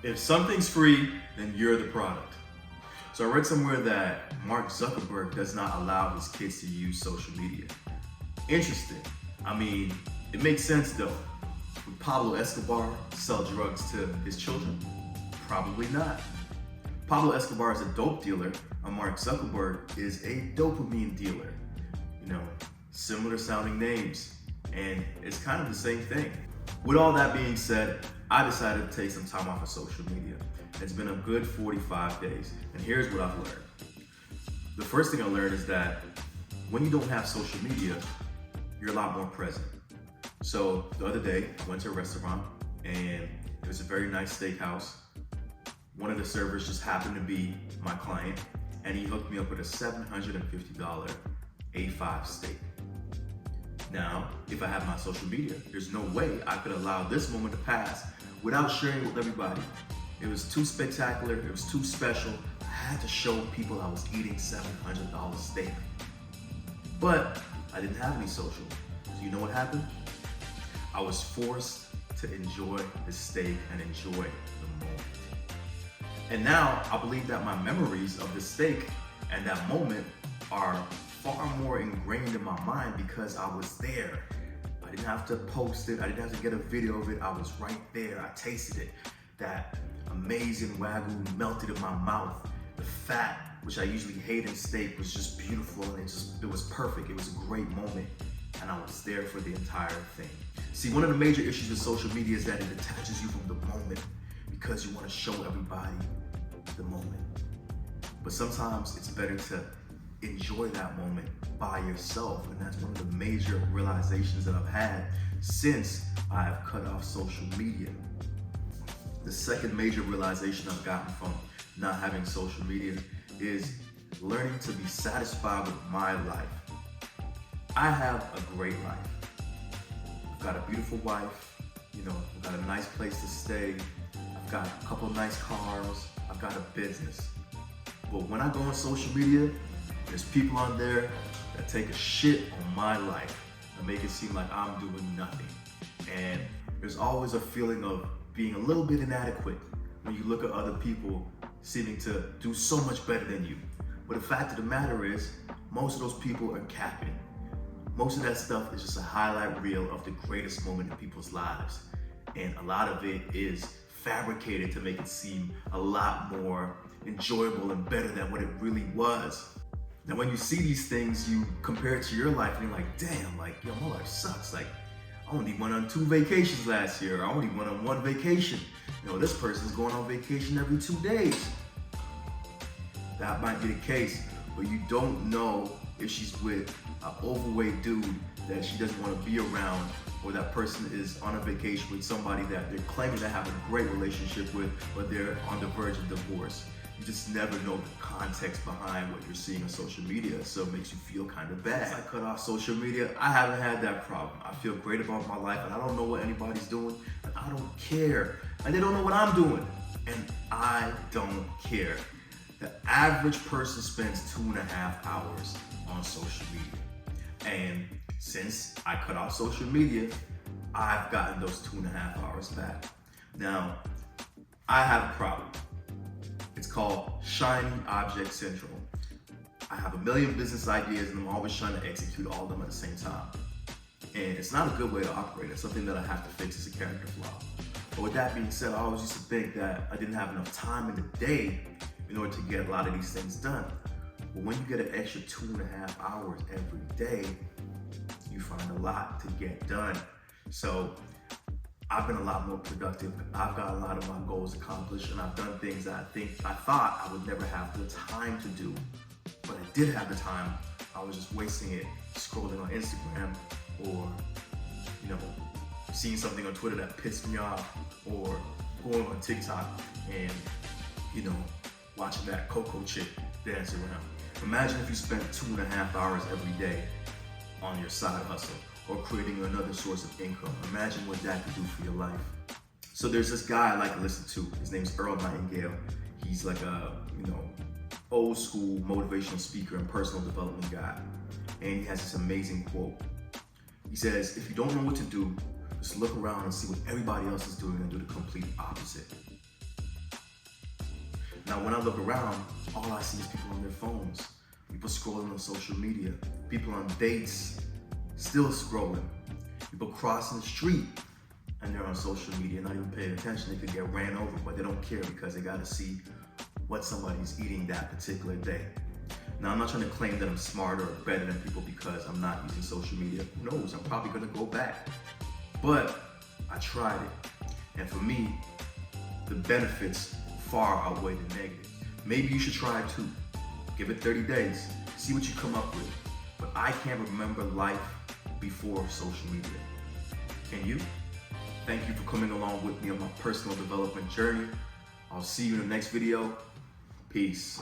If something's free, then you're the product. So I read somewhere that Mark Zuckerberg does not allow his kids to use social media. Interesting. I mean, it makes sense though. Would Pablo Escobar sell drugs to his children? Probably not. Pablo Escobar is a dope dealer, and Mark Zuckerberg is a dopamine dealer. You know, similar sounding names, and it's kind of the same thing. With all that being said, I decided to take some time off of social media. It's been a good 45 days, and here's what I've learned. The first thing I learned is that when you don't have social media, you're a lot more present. So the other day, I went to a restaurant, and it was a very nice steakhouse. One of the servers just happened to be my client, and he hooked me up with a $750 A5 steak. Now, if I have my social media, there's no way I could allow this moment to pass without sharing with everybody. It was too spectacular, it was too special. I had to show people I was eating $700 steak. But I didn't have any social. So you know what happened? I was forced to enjoy the steak and enjoy the moment. And now I believe that my memories of the steak and that moment are far more ingrained in my mind because I was there. I didn't have to post it. I didn't have to get a video of it. I was right there. I tasted it. That amazing Wagyu melted in my mouth. The fat, which I usually hate in steak, was just beautiful and it was perfect. It was a great moment. And I was there for the entire thing. See, one of the major issues with social media is that it detaches you from the moment because you want to show everybody the moment. But sometimes it's better to enjoy that moment by yourself, and that's one of the major realizations that I've had since I've cut off social media. The second major realization I've gotten from not having social media is learning to be satisfied with my life. I have a great life. I've got a beautiful wife, I've got a nice place to stay, I've got a couple nice cars, I've got a business. But when I go on social media, there's people on there that take a shit on my life and make it seem like I'm doing nothing. And there's always a feeling of being a little bit inadequate when you look at other people seeming to do so much better than you. But the fact of the matter is, most of those people are capping. Most of that stuff is just a highlight reel of the greatest moment in people's lives. And a lot of it is fabricated to make it seem a lot more enjoyable and better than what it really was. Now, when you see these things, you compare it to your life and you're like, damn, yo, my life sucks. I only went on 2 vacations last year. I only went on 1 vacation. This person's going on vacation every 2 days. That might be the case, but you don't know if she's with an overweight dude that she doesn't want to be around, or that person is on a vacation with somebody that they're claiming to have a great relationship with, but they're on the verge of divorce. You just never know the context behind what you're seeing on social media, so it makes you feel kind of bad. Since I cut off social media, I haven't had that problem. I feel great about my life, and I don't know what anybody's doing, and I don't care. And they don't know what I'm doing, and I don't care. The average person spends 2.5 hours on social media. And since I cut off social media, I've gotten those 2.5 hours back. Now, I have a problem. It's called shiny object syndrome. I have a million business ideas and I'm always trying to execute all of them at the same time. And it's not a good way to operate. It's something that I have to fix as a character flaw. But with that being said, I always used to think that I didn't have enough time in the day in order to get a lot of these things done. But when you get an extra 2.5 hours every day, you find a lot to get done. So I've been a lot more productive. I've got a lot of my goals accomplished, and I've done things that I thought I would never have the time to do. But I did have the time. I was just wasting it scrolling on Instagram, or seeing something on Twitter that pissed me off, or going on TikTok and watching that Coco chick dance around. Imagine if you spent 2.5 hours every day on your side hustle or creating another source of income. Imagine what that could do for your life. So there's this guy I like to listen to. His name's Earl Nightingale. He's like a, old school motivational speaker and personal development guy. And he has this amazing quote. He says, if you don't know what to do, Just look around and see what everybody else is doing and do the complete opposite. Now, when I look around, all I see is people on their phones, people scrolling on social media, people on dates, still scrolling, people crossing the street, and they're on social media, not even paying attention. They could get ran over, but they don't care because they gotta see what somebody's eating that particular day. Now, I'm not trying to claim that I'm smarter or better than people because I'm not using social media. Who knows, I'm probably gonna go back. But I tried it, and for me, the benefits far outweigh the negatives. Maybe you should try it too. Give it 30 days, see what you come up with. But I can't remember life before social media. Can you? Thank you for coming along with me on my personal development journey. I'll see you in the next video. Peace.